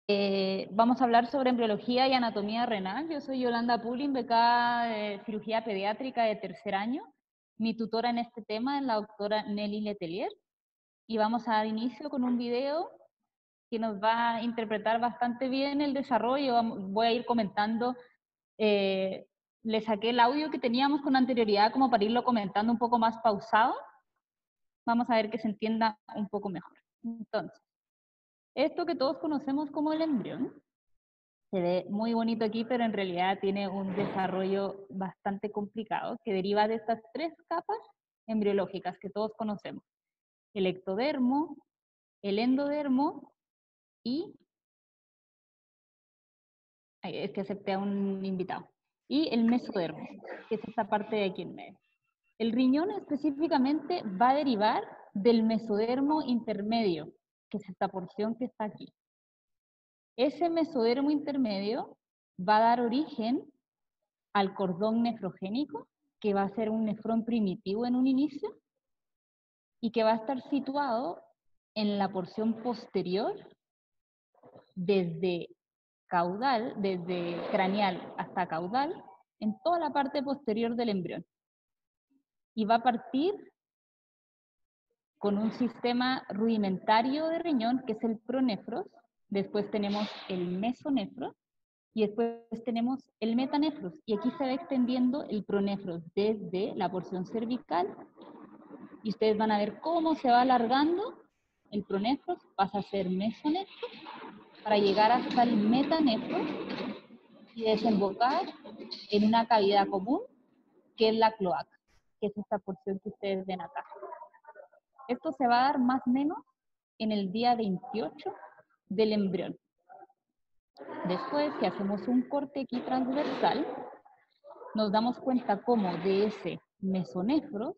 Vamos a hablar sobre embriología y anatomía renal. Yo soy Yolanda Pulin, becada de cirugía pediátrica de tercer año. Mi tutora en este tema es la doctora Nelly Letelier. Y vamos a dar inicio con un video que nos va a interpretar bastante bien el desarrollo. Voy a ir comentando. Le saqué el audio que teníamos con anterioridad como para irlo comentando un poco más pausado. Vamos a ver que se entienda un poco mejor. Entonces, esto que todos conocemos como el embrión, se ve muy bonito aquí, pero en realidad tiene un desarrollo bastante complicado que deriva de estas tres capas embriológicas que todos conocemos. El ectodermo, el endodermo y... es que acepté a un invitado. Y el mesodermo, que es esta parte de aquí en medio. El riñón específicamente va a derivar del mesodermo intermedio, que es esta porción que está aquí. Ese mesodermo intermedio va a dar origen al cordón nefrogénico, que va a ser un nefrón primitivo en un inicio, y que va a estar situado en la porción posterior, desde caudal, desde craneal hasta caudal, en toda la parte posterior del embrión. Y va a partir con un sistema rudimentario de riñón, que es el pronefros, después tenemos el mesonefros, y después tenemos el metanefros, y aquí se va extendiendo el pronefros desde la porción cervical, y ustedes van a ver cómo se va alargando el pronefros, pasa a ser mesonefros, para llegar hasta el metanefros, y desembocar en una cavidad común, que es la cloaca, que es esta porción que ustedes ven acá. Esto se va a dar más o menos en el día 28 del embrión. Después, si hacemos un corte aquí transversal, nos damos cuenta cómo de ese mesonefros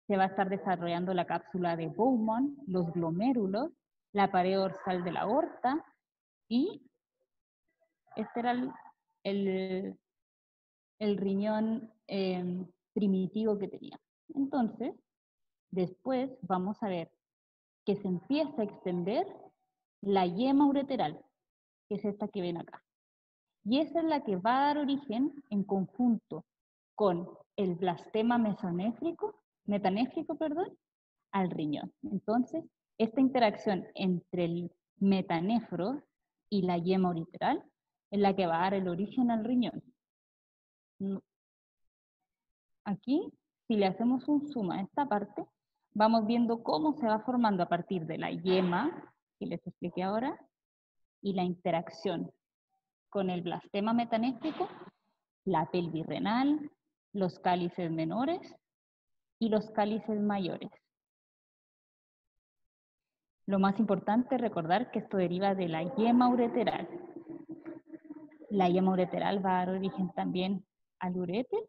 se va a estar desarrollando la cápsula de Bowman, los glomérulos, la pared dorsal de la aorta, y este era el riñón primitivo que tenía. Entonces, después vamos a ver que se empieza a extender la yema ureteral, que es esta que ven acá. Y esa es la que va a dar origen, en conjunto con el blastema metanéfrico, al riñón. Entonces, esta interacción entre el metanefro y la yema ureteral es la que va a dar el origen al riñón. Aquí, si le hacemos un zoom a esta parte, vamos viendo cómo se va formando a partir de la yema, que les expliqué ahora, y la interacción con el blastema metanéfrico, la pelvis renal, los cálices menores y los cálices mayores. Lo más importante es recordar que esto deriva de la yema ureteral. La yema ureteral va a dar origen también al uréter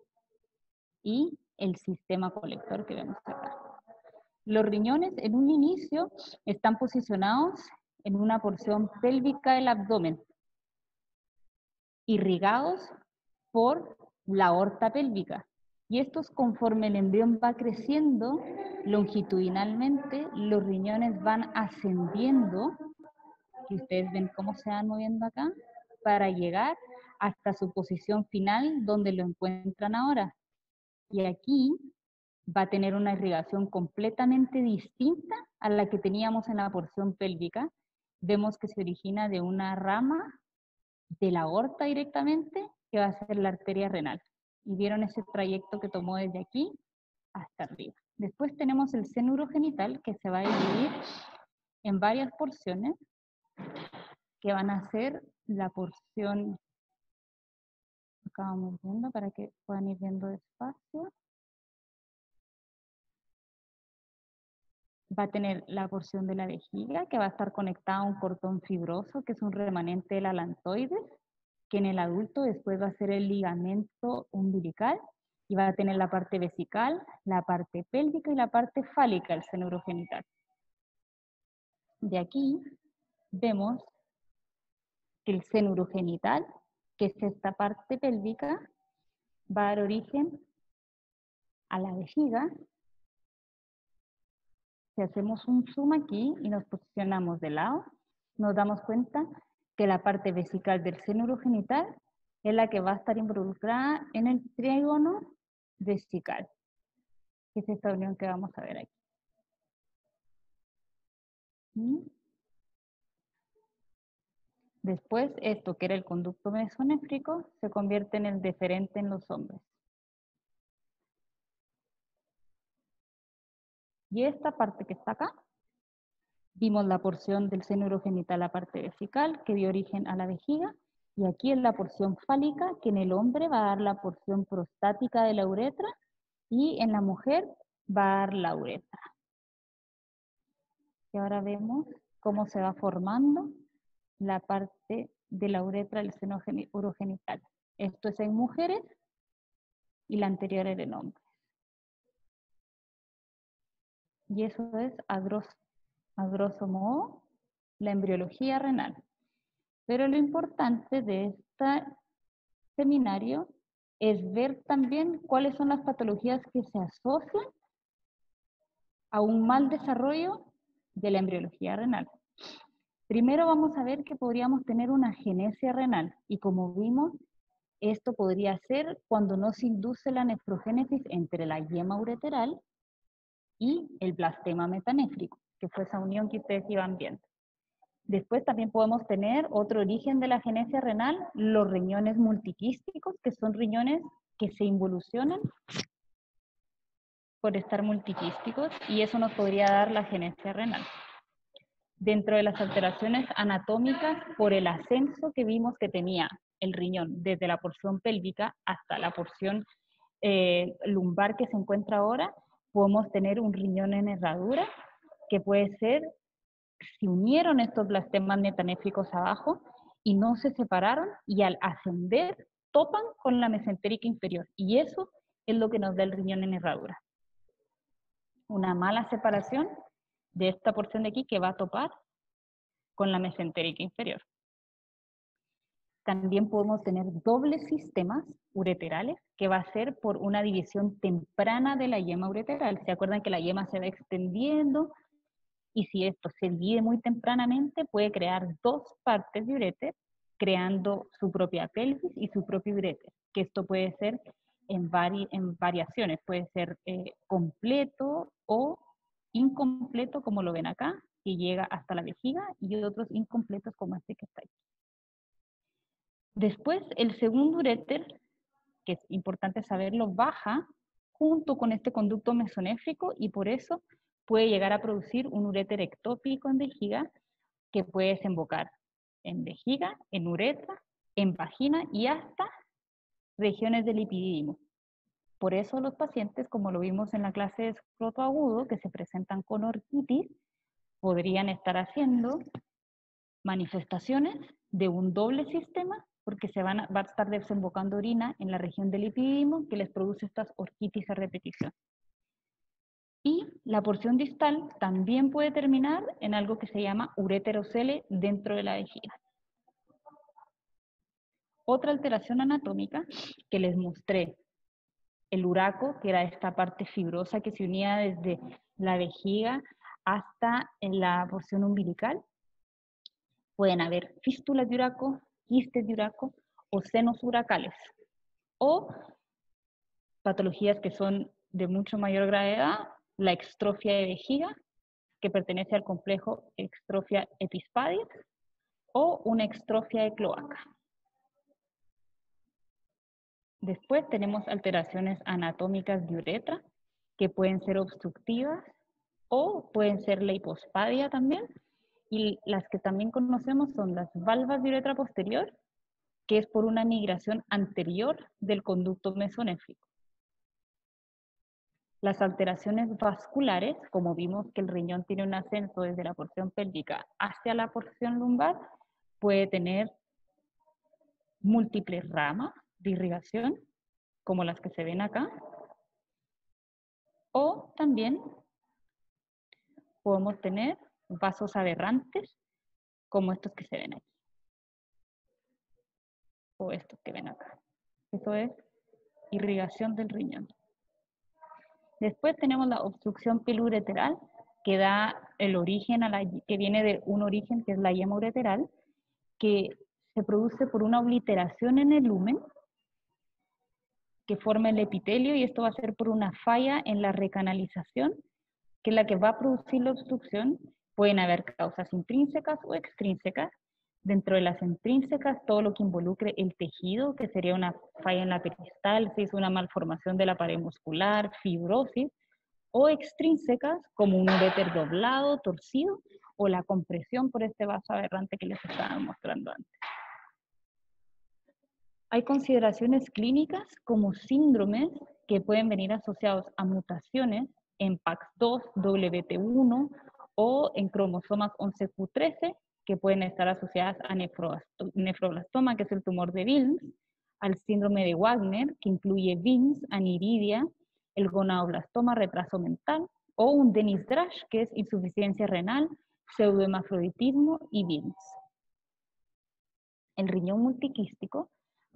y el sistema colector que vemos acá. Los riñones en un inicio están posicionados en una porción pélvica del abdomen, irrigados por la aorta pélvica. Y estos, conforme el embrión va creciendo longitudinalmente, los riñones van ascendiendo, y ustedes ven cómo se van moviendo acá, para llegar hasta su posición final donde lo encuentran ahora. Y aquí va a tener una irrigación completamente distinta a la que teníamos en la porción pélvica. Vemos que se origina de una rama de la aorta directamente, que va a ser la arteria renal. Y vieron ese trayecto que tomó desde aquí hasta arriba. Después tenemos el seno urogenital, que se va a dividir en varias porciones, que van a ser la porción, acá vamos viendo para que puedan ir viendo despacio. Va a tener la porción de la vejiga, que va a estar conectada a un cordón fibroso, que es un remanente del alantoides, que en el adulto después va a ser el ligamento umbilical, y va a tener la parte vesical, la parte pélvica y la parte fálica, el seno urogenital. De aquí vemos que el seno urogenital, que es esta parte pélvica, va a dar origen a la vejiga. Si hacemos un zoom aquí y nos posicionamos de lado, nos damos cuenta que la parte vesical del seno urogenital es la que va a estar involucrada en el trígono vesical, que es esta unión que vamos a ver aquí. Después, esto que era el conducto mesonéfrico se convierte en el deferente en los hombres. Y esta parte que está acá, vimos la porción del seno urogenital, la parte vesical, que dio origen a la vejiga, y aquí es la porción fálica, que en el hombre va a dar la porción prostática de la uretra, y en la mujer va a dar la uretra. Y ahora vemos cómo se va formando la parte de la uretra del seno urogenital. Esto es en mujeres y la anterior era en hombres. Y eso es a grosso modo la embriología renal. Pero lo importante de este seminario es ver también cuáles son las patologías que se asocian a un mal desarrollo de la embriología renal. Primero vamos a ver que podríamos tener una agenesia renal, y como vimos, esto podría ser cuando no se induce la nefrogénesis entre la yema ureteral y el blastema metanéfrico, que fue esa unión que ustedes iban viendo. Después también podemos tener otro origen de la agenesia renal, los riñones multiquísticos, que son riñones que se involucionan por estar multiquísticos, y eso nos podría dar la agenesia renal. Dentro de las alteraciones anatómicas, por el ascenso que vimos que tenía el riñón desde la porción pélvica hasta la porción lumbar que se encuentra ahora, podemos tener un riñón en herradura, que puede ser, si unieron estos blastemas metanéfricos abajo y no se separaron, y al ascender topan con la mesentérica inferior, y eso es lo que nos da el riñón en herradura. Una mala separación de esta porción de aquí que va a topar con la mesentérica inferior. También podemos tener dobles sistemas ureterales, que va a ser por una división temprana de la yema ureteral. ¿Se acuerdan que la yema se va extendiendo? Y si esto se divide muy tempranamente, puede crear dos partes de ureter, creando su propia pelvis y su propio ureter, que esto puede ser en variaciones, puede ser completo o incompleto, como lo ven acá, que llega hasta la vejiga, y otros incompletos como este que está aquí. Después, el segundo uréter, que es importante saberlo, baja junto con este conducto mesonéfrico, y por eso puede llegar a producir un uréter ectópico en vejiga, que puede desembocar en vejiga, en uretra, en vagina y hasta regiones del epidídimo. Por eso los pacientes, como lo vimos en la clase de escroto agudo, que se presentan con orquitis, podrían estar haciendo manifestaciones de un doble sistema, porque va a estar desembocando orina en la región del epidídimo, que les produce estas orquitis a repetición. Y la porción distal también puede terminar en algo que se llama ureterocele dentro de la vejiga. Otra alteración anatómica que les mostré, el uraco, que era esta parte fibrosa que se unía desde la vejiga hasta en la porción umbilical. Pueden haber fístulas de uraco, quistes de uraco o senos uracales, o patologías que son de mucho mayor gravedad, la extrofia de vejiga, que pertenece al complejo extrofia epispadis, o una extrofia de cloaca. Después tenemos alteraciones anatómicas de uretra, que pueden ser obstructivas o pueden ser la hipospadia también, y las que también conocemos son las valvas de uretra posterior, que es por una migración anterior del conducto mesonéfrico. Las alteraciones vasculares, como vimos que el riñón tiene un ascenso desde la porción pélvica hacia la porción lumbar, puede tener múltiples ramas de irrigación, como las que se ven acá, o también podemos tener vasos aberrantes, como estos que se ven aquí, o estos que ven acá. Eso es irrigación del riñón. Después tenemos la obstrucción pilureteral, que da el origen que viene de un origen que es la yema ureteral, que se produce por una obliteración en el lumen que forma el epitelio, y esto va a ser por una falla en la recanalización, que es la que va a producir la obstrucción. Pueden haber causas intrínsecas o extrínsecas. Dentro de las intrínsecas, todo lo que involucre el tejido, que sería una falla en la peristalsis, una malformación de la pared muscular, fibrosis, o extrínsecas, como un uréter doblado, torcido, o la compresión por este vaso aberrante que les estaba mostrando antes. Hay consideraciones clínicas como síndromes que pueden venir asociados a mutaciones en PAX2, WT1 o en cromosomas 11q13, que pueden estar asociadas a nefroblastoma, que es el tumor de Wilms, al síndrome de Wagner, que incluye Wilms, aniridia, el gonadoblastoma, retraso mental, o un Dennis-Drash, que es insuficiencia renal, pseudohemafroditismo y Wilms. El riñón multiquístico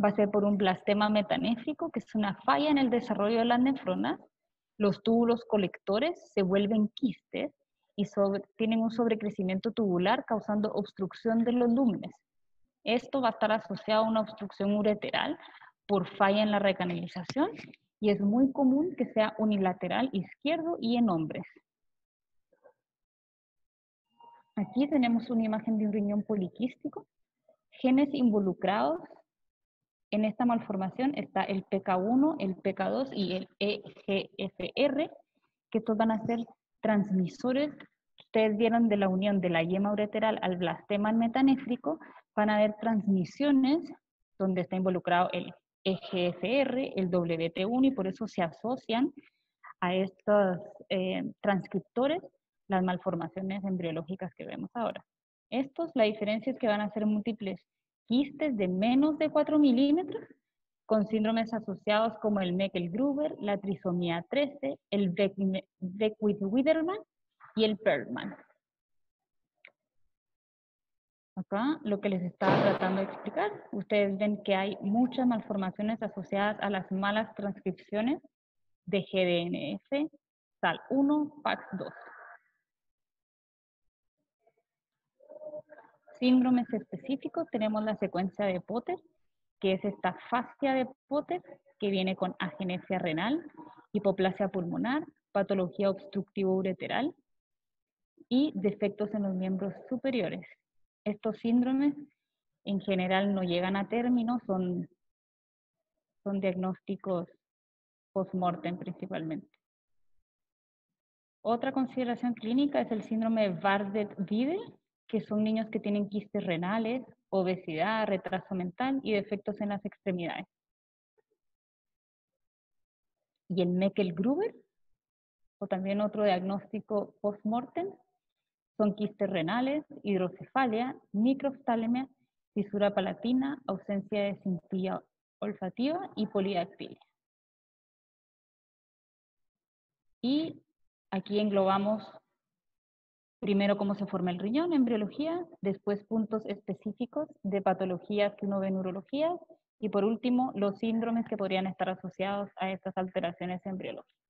va a ser por un blastema metanéfrico, que es una falla en el desarrollo de las nefronas. Los túbulos colectores se vuelven quistes y tienen un sobrecrecimiento tubular causando obstrucción de los lúmenes. Esto va a estar asociado a una obstrucción ureteral por falla en la recanalización, y es muy común que sea unilateral izquierdo y en hombres. Aquí tenemos una imagen de un riñón poliquístico. Genes involucrados en esta malformación está el PK1, el PK2 y el EGFR, que estos van a ser transmisores. Ustedes vieron de la unión de la yema ureteral al blastema metanéfrico, van a haber transmisiones donde está involucrado el EGFR, el WT1, y por eso se asocian a estos transcriptores las malformaciones embriológicas que vemos ahora. La diferencia es que van a ser múltiples quistes de menos de 4 milímetros, con síndromes asociados como el Meckel-Gruber, la trisomía 13, el Beckwith-Widerman y el Perlman. Acá lo que les estaba tratando de explicar, ustedes ven que hay muchas malformaciones asociadas a las malas transcripciones de GDNF, SAL1, PAX2. Síndromes específicos, tenemos la secuencia de Potter, que es esta fascia de Potter, que viene con agenesia renal, hipoplasia pulmonar, patología obstructiva ureteral y defectos en los miembros superiores. Estos síndromes en general no llegan a término, son diagnósticos post-mortem principalmente. Otra consideración clínica es el síndrome de Bardet-Biedl, que son niños que tienen quistes renales, obesidad, retraso mental y defectos en las extremidades. Y el Meckel-Gruber, o también otro diagnóstico post-mortem, son quistes renales, hidrocefalia, microftalemia, fisura palatina, ausencia de cintilla olfativa y polidactilia. Y aquí englobamos primero cómo se forma el riñón, embriología, después puntos específicos de patologías que uno ve en urología, y por último los síndromes que podrían estar asociados a estas alteraciones embriológicas.